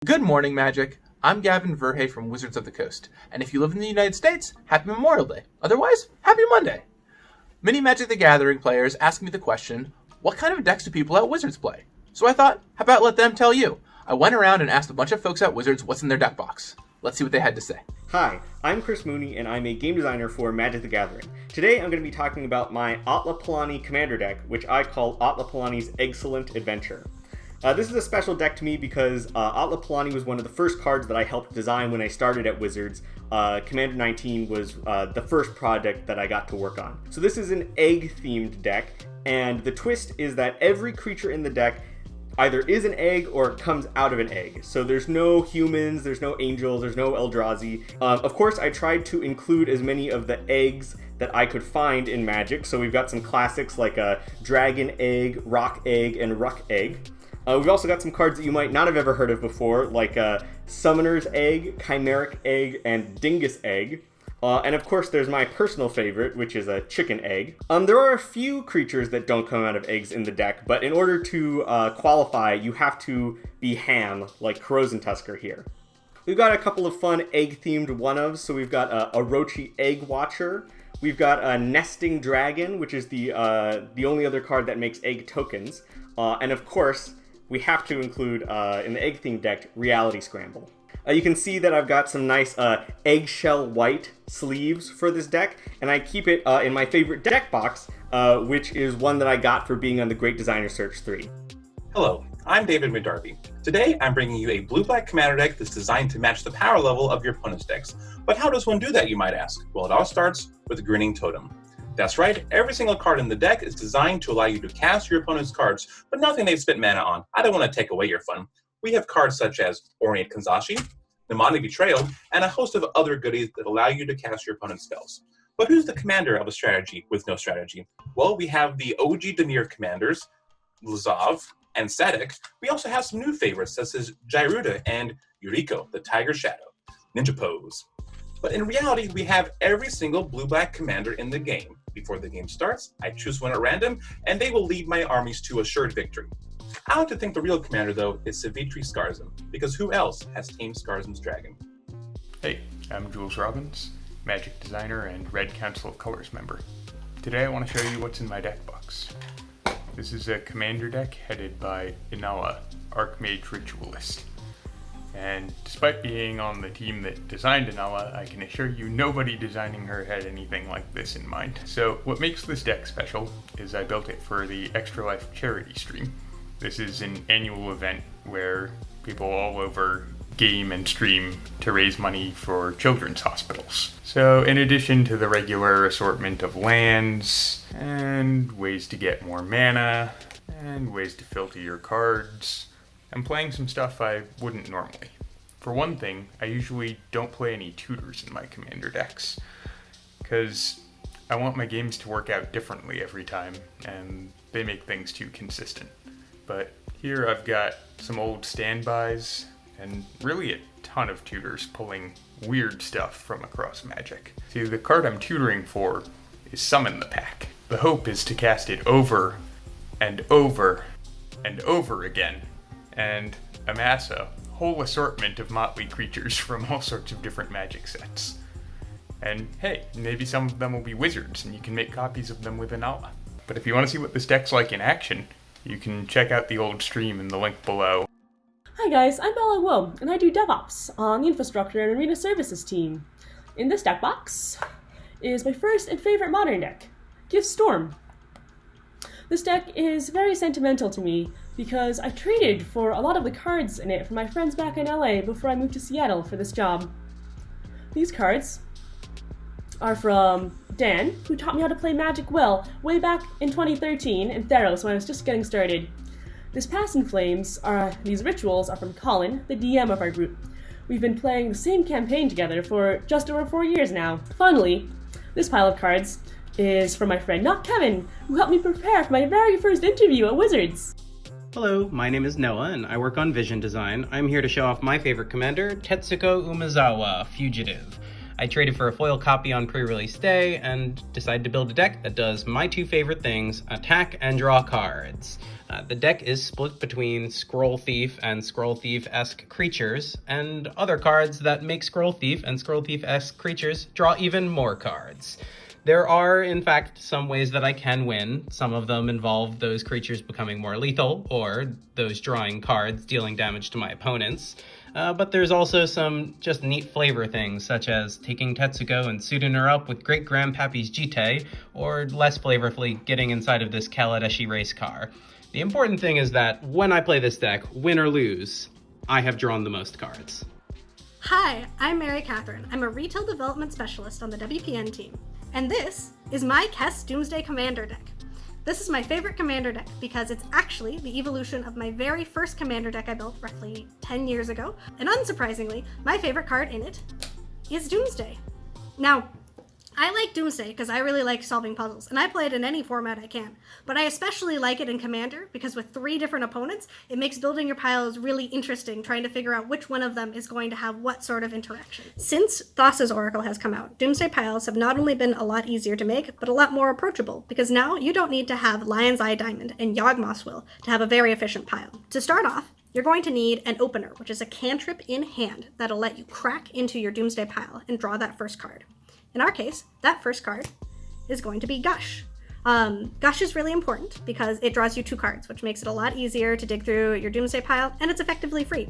Good morning, Magic. I'm Gavin Verhey from Wizards of the Coast, and if you live in the United States, happy Memorial Day. Otherwise, happy Monday. Many Magic the Gathering players ask me the question, what kind of decks do people at Wizards play? So I thought, how about let them tell you? I went around and asked a bunch of folks at Wizards what's in their deck box. Let's see what they had to say. Hi, I'm Chris Mooney, and I'm a game designer for Magic the Gathering. Today I'm going to be talking about my Atla Palani Commander deck, which I call Atla Palani's Excellent Adventure. This is a special deck to me because Atla Palani was one of the first cards that I helped design when I started at Wizards. Commander 19 was the first project that I got to work on. So this is an egg-themed deck, and the twist is that every creature in the deck either is an egg or comes out of an egg. So there's no humans, there's no angels, there's no Eldrazi. Of course, I tried to include as many of the eggs that I could find in Magic. So we've got some classics like a Dragon Egg, Rock Egg, and Ruck Egg. We've also got some cards that you might not have ever heard of before, like Summoner's Egg, Chimeric Egg, and Dingus Egg. And of course, there's my personal favorite, which is a Chicken Egg. There are a few creatures that don't come out of eggs in the deck, but in order to qualify, you have to be ham, like Corrosion Tusker here. We've got a couple of fun egg-themed one-ofs, so we've got a Orochi Egg Watcher. We've got a Nesting Dragon, which is the only other card that makes egg tokens. And of course, we have to include, in the egg-themed deck, Reality Scramble. You can see that I've got some nice eggshell white sleeves for this deck, and I keep it in my favorite deck box, which is one that I got for being on the Great Designer Search 3. Hello, I'm David McDarby. Today, I'm bringing you a blue-black commander deck that's designed to match the power level of your opponent's decks. But how does one do that, you might ask? Well, it all starts with a Grinning Totem. That's right, every single card in the deck is designed to allow you to cast your opponent's cards, but nothing they've spent mana on. I don't want to take away your fun. We have cards such as Ornate Kanzashi, Namani Betrayal, and a host of other goodies that allow you to cast your opponent's spells. But who's the commander of a strategy with no strategy? Well, we have the OG Dimir commanders, Lazav and Sadek. We also have some new favorites such as Jairuda and Yuriko, the Tiger Shadow, Ninja Pose. But in reality, we have every single blue-black commander in the game. Before the game starts, I choose one at random, and they will lead my armies to assured victory. I like to think the real commander, though, is Savitri Skarzim, because who else has tamed Skarzim's dragon? Hey, I'm Jules Robbins, Magic designer and Red Council of Colors member. Today I want to show you what's in my deck box. This is a commander deck headed by Inala, Archmage Ritualist. And despite being on the team that designed Inala, I can assure you nobody designing her had anything like this in mind. So what makes this deck special is I built it for the Extra Life charity stream. This is an annual event where people all over game and stream to raise money for children's hospitals. So in addition to the regular assortment of lands, and ways to get more mana, and ways to filter your cards, I'm playing some stuff I wouldn't normally. For one thing, I usually don't play any tutors in my commander decks, because I want my games to work out differently every time, and they make things too consistent. But here I've got some old standbys, and really a ton of tutors pulling weird stuff from across Magic. See, the card I'm tutoring for is Summon the Pack. The hope is to cast it over and over and over again, and amass a whole assortment of motley creatures from all sorts of different Magic sets. And hey, maybe some of them will be wizards, and you can make copies of them with Inala. But if you want to see what this deck's like in action, you can check out the old stream in the link below. Hi guys, I'm Bella Wu, and I do DevOps on the Infrastructure and Arena Services team. In this deck box is my first and favorite modern deck, Gift Storm. This deck is very sentimental to me because I traded for a lot of the cards in it from my friends back in LA before I moved to Seattle for this job. These cards are from Dan, who taught me how to play Magic well way back in 2013 in Theros when I was just getting started. This Pass in Flames these rituals are from Colin, the DM of our group. We've been playing the same campaign together for just over 4 years now. Finally, this pile of cards is from my friend Not Kevin, who helped me prepare for my very first interview at Wizards. Hello, my name is Noah, and I work on vision design. I'm here to show off my favorite commander, Tetsuko Umezawa, Fugitive. I traded for a foil copy on pre-release day and decided to build a deck that does my two favorite things, attack and draw cards. The deck is split between Scroll Thief and Scroll Thief-esque creatures, and other cards that make Scroll Thief and Scroll Thief-esque creatures draw even more cards. There are, in fact, some ways that I can win. Some of them involve those creatures becoming more lethal, or those drawing cards dealing damage to my opponents. But there's also some just neat flavor things, such as taking Tetsuko and suiting her up with Great Grandpappy's Jite, or less flavorfully, getting inside of this Kaladeshi race car. The important thing is that when I play this deck, win or lose, I have drawn the most cards. Hi, I'm Mary Kathryn. I'm a retail development specialist on the WPN team, and this is my Kess Doomsday Commander deck. This is my favorite commander deck because it's actually the evolution of my very first commander deck I built roughly 10 years ago, and unsurprisingly, my favorite card in it is Doomsday. Now, I like Doomsday because I really like solving puzzles, and I play it in any format I can, but I especially like it in Commander because with 3 different opponents, it makes building your piles really interesting, trying to figure out which one of them is going to have what sort of interaction. Since Thassa's Oracle has come out, Doomsday piles have not only been a lot easier to make, but a lot more approachable, because now you don't need to have Lion's Eye Diamond and Yawgmoth's Will to have a very efficient pile. To start off, you're going to need an opener, which is a cantrip in hand that'll let you crack into your Doomsday pile and draw that first card. In our case, that first card is going to be Gush. Gush is really important because it draws you 2 cards, which makes it a lot easier to dig through your Doomsday pile, and it's effectively free.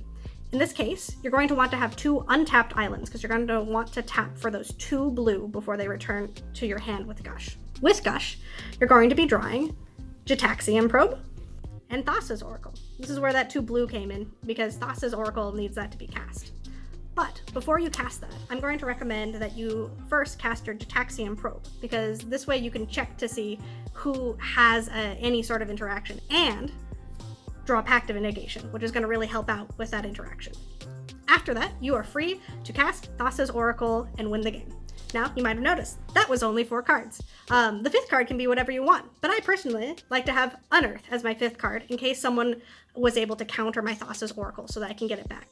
In this case, you're going to want to have 2 untapped islands because you're going to want to tap for those 2 blue before they return to your hand with Gush. With Gush, you're going to be drawing Jitaxian Probe and Thassa's Oracle. This is where that 2 blue came in because Thassa's Oracle needs that to be cast. But before you cast that, I'm going to recommend that you first cast your Jitaxian Probe, because this way you can check to see who has any sort of interaction, and draw Pact of Negation, which is going to really help out with that interaction. After that, you are free to cast Thassa's Oracle and win the game. Now, you might have noticed, that was only 4 cards. The 5th card can be whatever you want, but I personally like to have Unearth as my 5th card in case someone was able to counter my Thassa's Oracle so that I can get it back.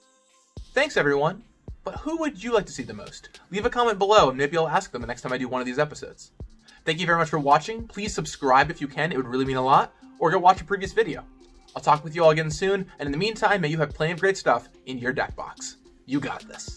Thanks, everyone. But who would you like to see the most? Leave a comment below and maybe I'll ask them the next time I do one of these episodes. Thank you very much for watching. Please subscribe if you can, it would really mean a lot, or go watch a previous video. I'll talk with you all again soon, and in the meantime, may you have plenty of great stuff in your deck box. You got this.